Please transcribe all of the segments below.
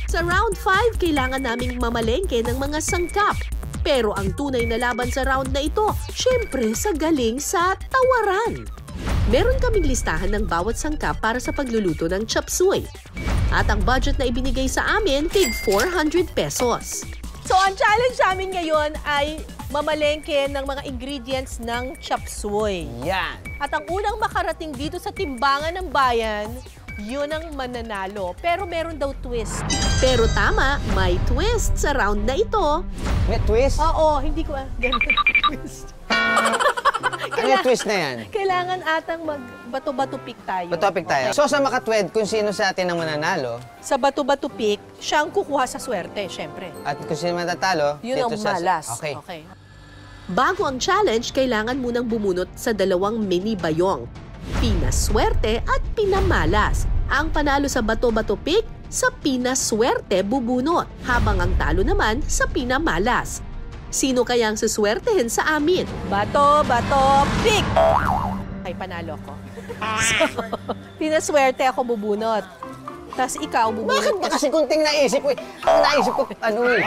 Sa round 5, kailangan naming mamalengke ng mga sangkap. Pero ang tunay na laban sa round na ito, syempre sa galing sa tawaran. Meron kaming listahan ng bawat sangkap para sa pagluluto ng chop suey. At ang budget na ibinigay sa amin, tig 400 pesos. So, ang challenge namin ngayon ay mamalengke ng mga ingredients ng chop suey. Yan. At ang unang makarating dito sa timbangan ng bayan, yun ang mananalo. Pero meron daw twist. Pero tama, may twist sa round na ito. May twist? Oo, hindi ko ganun twist. Ano yung twist na yan? Kailangan atang mag-bato-bato pick tayo. Topic tayo. So sa makatwed, kung sino sa atin ang mananalo, Sa bato-bato pick, siya ang kukuha sa swerte, syempre. at kung sino matatalo, Yun ang dito sa... malas. Okay. Bago ang challenge, kailangan munang bumunot sa dalawang mini bayong. Pinaswerte at pinamalas. Ang panalo sa bato-bato pick, sa pinaswerte bubunot. Habang ang talo naman sa pinamalas. Sino kaya ang suswertehin sa amin? Bato-bato pick! Ay, panalo ko. So, pinaswerte ako bubunot. Tapos ikaw bubunot. Bakit ba kasi kunting naisip ko? Ang naisip ko, ano eh?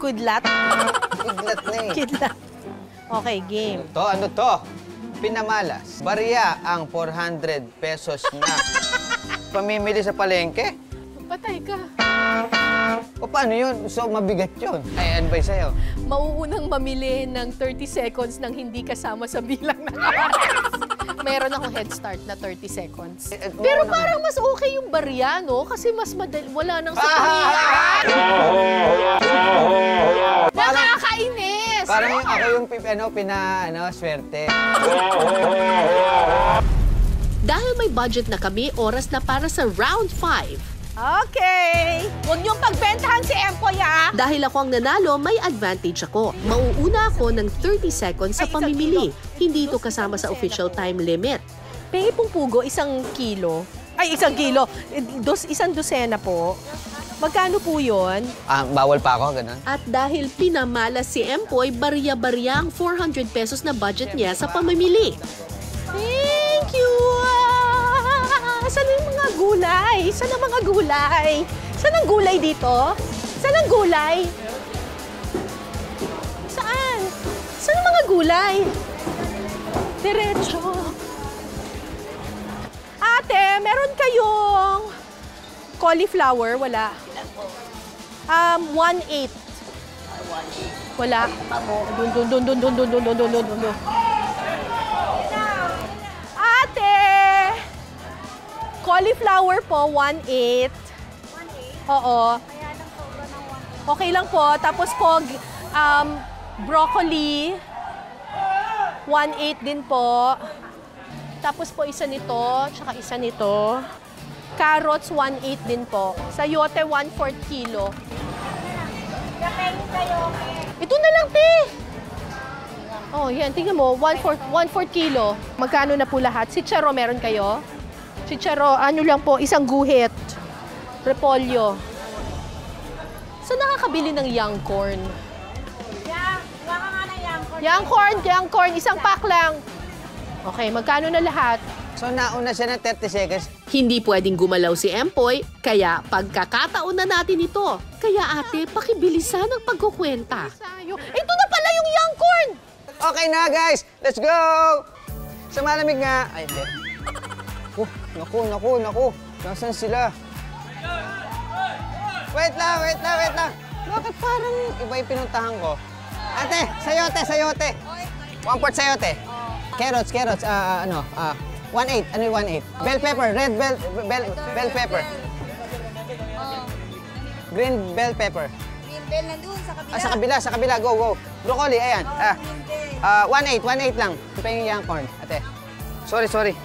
Kudlat? Iglat na eh. Kidlat. Okay, game. Ano to? Pinamalas. Bariya ang 400 pesos na pamimili sa palengke. Patay ka. O paano yun? So mabigat yun. Ay, advice sa'yo. Mauunang mamili ng 30 seconds nang hindi kasama sa bilang ng oras. Meron akong head start na 30 seconds. Pero parang mas okay yung barya, no? Kasi mas madali, wala nang sakrihan. Nakakainis! Parang yung, ako yung swerte. Dahil may budget na kami, oras na para sa round 5. Okay! Huwag niyong pagbentahan si Empoy, ah! Dahil ako ang nanalo, may advantage ako. Mauuna ako ng 30 seconds sa pamimili. Hindi ito kasama sa official time limit. Pengi pong pugo, 1 kilo. Ay, 1 kilo. Isang dosena po. Magkano po yun? Bawal pa ako, gano'n? At dahil pinamalas si Empoy, barya-barya ang 400 pesos na budget niya sa pamimili. Thank you! Saan yung mga gulay? Saan ang mga gulay? Saan ang gulay dito? Saan ang gulay? Saan? Saan ang mga gulay? Diretso. Ate, meron kayong cauliflower? Wala. 1/8. Wala. Dun. Ate! Cauliflower po, 1/8. 1/8? Oo. Kaya lang sobra ng 1/8. Okay lang po. Tapos po, broccoli, 1/8 din po. Tapos po isa nito, tsaka isa nito. Carrots, 1/8 din po. Sayote, 1/4 kilo. Ito na lang, te! Oh, yan. Tingnan mo, 1/4 kilo. Magkano na po lahat? Chicharo, meron kayo? Chicharo, ano lang po, 1 guhit. Repolyo. Saan nakakabili ng young corn? Young corn, 1 pack lang. Okay, magkano na lahat? So nauna siya ng 30 seconds. Hindi pwedeng gumalaw si Empoy, kaya pagkakataon na natin ito. Kaya ate, pakibilisan ang pagkukwenta. Ito na pala yung young corn! Okay na guys, let's go! Sa malamig nga. Ay, hindi. Naku. Nasaan sila? Wait lang. Bakit parang iba yung pinuntahan ko? Ate, sayote. 1/4 sayote. Carrots, 1/8. Ano yung 1/8? Bell pepper, red bell pepper. Green bell pepper. Green bell nandun sa kabila. Sa kabila, go. Broccoli, ayan. 1/8 lang. Ito yung young corn, ate. Sorry.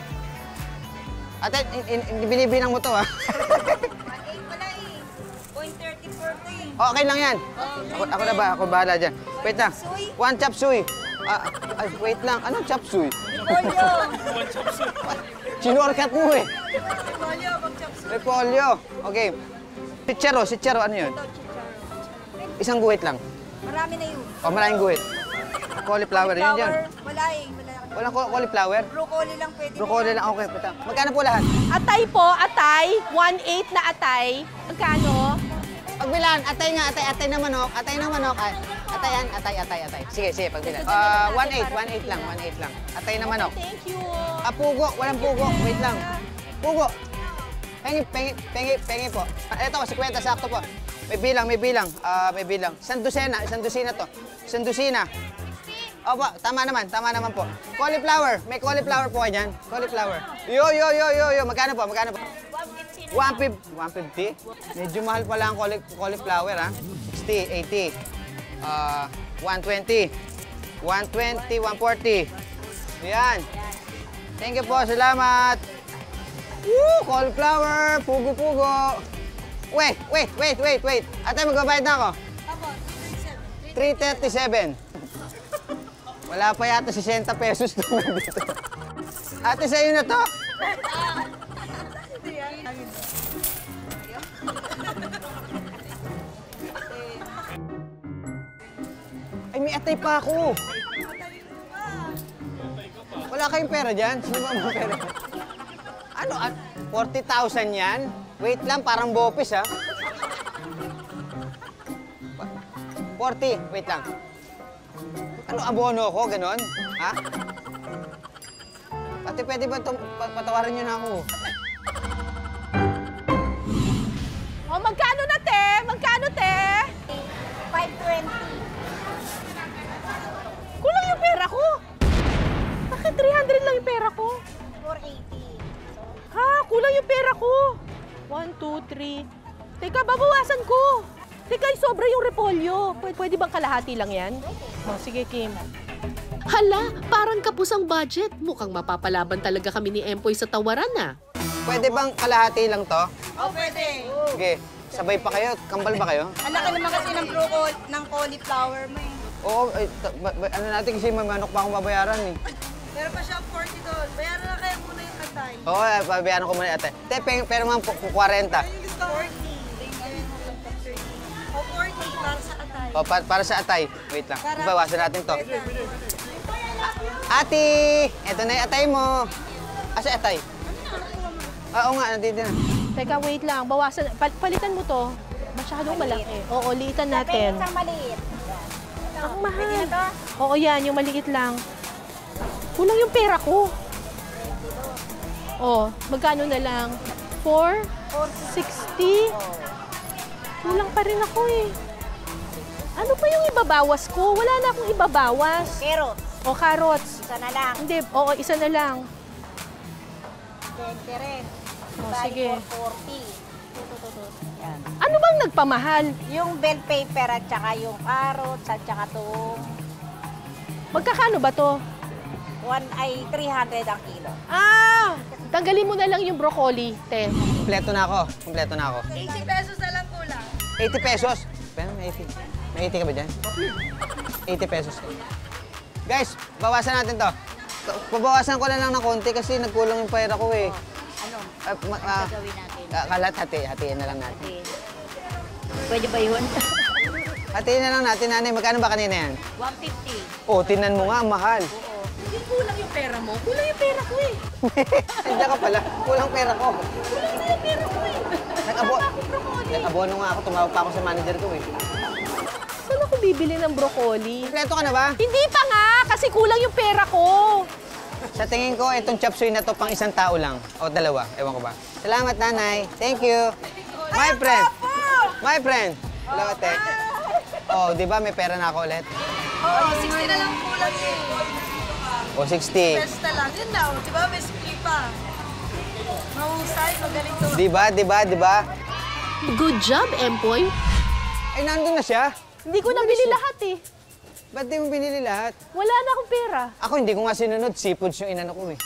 Ate, binibilang mo to, ha? 1/8 pala eh. 0.34 eh. Okay lang yan. Ako na ba? Ako bahala dyan. Wait lang. 1 chop suey. Wait lang. Anong chop suey? Repolyo. Sinorkat mo eh. Repolyo, mag-chop suey. Repolyo. Okay. Sitsaro, ano yun? 1 guhit lang. Marami na yun. Maraming guhit. Cauliflower, yun dyan. Wala eh. Walang cauliflower? Broccoli lang pwede. Broccoli lang, okay. Magkano po lahat? Atay po, 1/8 na atay. Magkano? pagbilan. Atay nga, atay na manok. Atay na manok. Atayan, atay. Sige, pagbilan. 1.8 lang. Atay na manok. Thank you. Pugo, walang pugo. Wait lang. Pugo. Pengi po. Ito, 50, sakto po. May bilang. May bilang. Isang dosina to. Isang dosina. Opo, tama naman po. Cauliflower, may cauliflower po kayo dyan. Cauliflower. Yo. Magkano po? 150? Medyo mahal pala ang cauliflower, ha? 60, 80, 120, 140. Yan. Thank you po, salamat. Woo! Cauliflower, pugo-pugo. Wait. Ate, magbabayad na ako. 337. Wala pa yata 60 pesos doon dito. Ate, sa'yo na to. Ay, may atay pa ako. Wala kayong pera dyan? Sino ba mga pera? Ano? 40,000 yan? Wait lang, parang bopis, ha? 40, wait lang. Ano, abono ko, ganon? Ha? Ate, pwede ba patawarin niyo na ako? Oh, magkano na, te? Magkano, te? 520. Kulang yung pera ko. Bakit 300 lang yung pera ko? 480. Ha? Kulang yung pera ko. 1, 2, 3. Teka, babawasan ko. Teka, sobra yung repolyo. Pwede bang kalahati lang yan? Oh, sige, Kim. Hala, parang kapos ang budget. Mukhang mapapalaban talaga kami ni Empoy sa tawaran na. Pwede bang kalahati lang to? Oh, pwede. Sige, sabay pa kayo? Kambal ba kayo? Ang laki naman kasi ng cauliflower mo eh. Oo, ano natin kasi may manok pa akong babayaran eh. Pero pa siya 40 doon. Bayaran na kaya muna yung atay. Oo, babayaran ko muna ate. Pero man po, 40. 40. O 40 para sa atay. O, para sa atay. Wait lang, bawasan natin to. Ate, eto na yung atay mo. Asa atay? Oo nga, nandito na. Teka, wait lang. Bawasan. Palitan mo to. Masyadong malaki. Oo, liitan natin. Isang maliit. Ang mahal. Oo, yan. Yung maliit lang. Kulang yung pera ko. Oh, magkano na lang? 460? Kulang pa rin ako eh. Ano pa yung ibabawas ko? Wala na akong ibabawas. Carrots. O, carrots. Isa na lang. Hindi, oo, isa na lang. 20 rin. Oh, sige. 440. Yan. Ano bang nagpamahal? Yung bell paper at saka yung carrots at saka itong Magkakano ba to? 300 ang kilo. Ah! Tanggalin mo na lang yung broccoli, te. Kompleto na ako. 80 pesos na lang kulang. 80 pesos? Pero may 80. May 80 ka ba dyan? 80 pesos. Guys, bawasan natin to. Pabawasan ko na lang ng konti kasi nagkulang yung pera ko eh. Ano? Gagawin natin? Hatiin na lang natin. Pwede ba yun? Hatiin na lang natin, nanay. Magkano ba kanina yan? 150. Oh, tinan mo nga, mahal. Hindi kulang yung pera mo. Kulang yung pera ko eh. Nandiyan ka pala. Kulang pera ko. Kulang yung pera ko eh. Nag-abono nga ako. Tumawag pa ako sa manager ko eh. Saan ako bibili ng broccoli? Kompleto ka na ba? Hindi pa nga, kasi kulang yung pera ko. Sa tingin ko, itong chop suey na to pang isang tao lang. O dalawa. Ewan ko ba. Salamat, nanay. Thank you. My friend. My friend. Hello, ate. Oh, di ba may pera na ako ulit? Oh, 60 na lang kulang eh. O, 60. Pesos na lang. Yun na, di ba? May split pa. Mahusay, magaling to. Di ba? Good job, Empoy. Ay, nandun na siya. Hindi ko nabili lahat eh. Ba't di mo binili lahat? Wala na akong pera. Ako, hindi ko nga sinunod. Seafoods yung inano ko eh.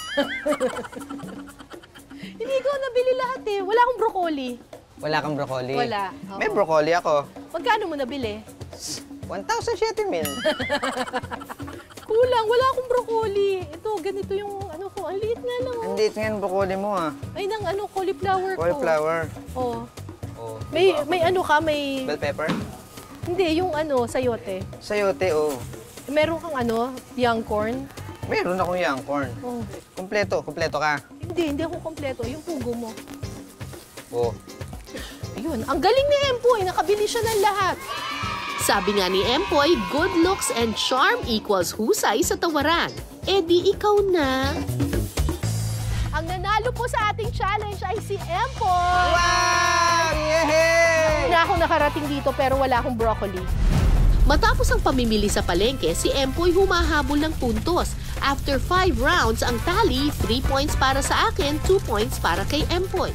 Hindi ko nabili lahat eh. Wala akong broccoli. Wala kang broccoli? Wala. May broccoli ako. Magkano mo nabili? 1,007 mil. Kulang. Wala akong broccoli. Ito, ganito yung ano ko. Ang liit nga lang. Oh. Ang liit nga yung broccoli mo ah. Ay, nang ano, cauliflower ko. Cauliflower. Oh. Oh. May ano ka, may... Bell pepper? Hindi, yung ano, sayote. Sayote, oh. Meron kang ano, young corn. Meron akong young corn. Oh. Kompleto ka. Hindi ako kompleto. Yung pugo mo. Oh. Yun, ang galing ni Empoy, nakabili siya ng lahat. Sabi nga ni Empoy, good looks and charm equals husay sa tawaran. Eh di ikaw na. Ang nanalo po sa ating challenge ay si Empoy. Wow! Yay! Na ako nakarating dito pero wala akong broccoli. Matapos ang pamimili sa palengke, si Empoy humahabol ng puntos. After 5 rounds, ang tally, 3 points para sa akin, 2 points para kay Empoy.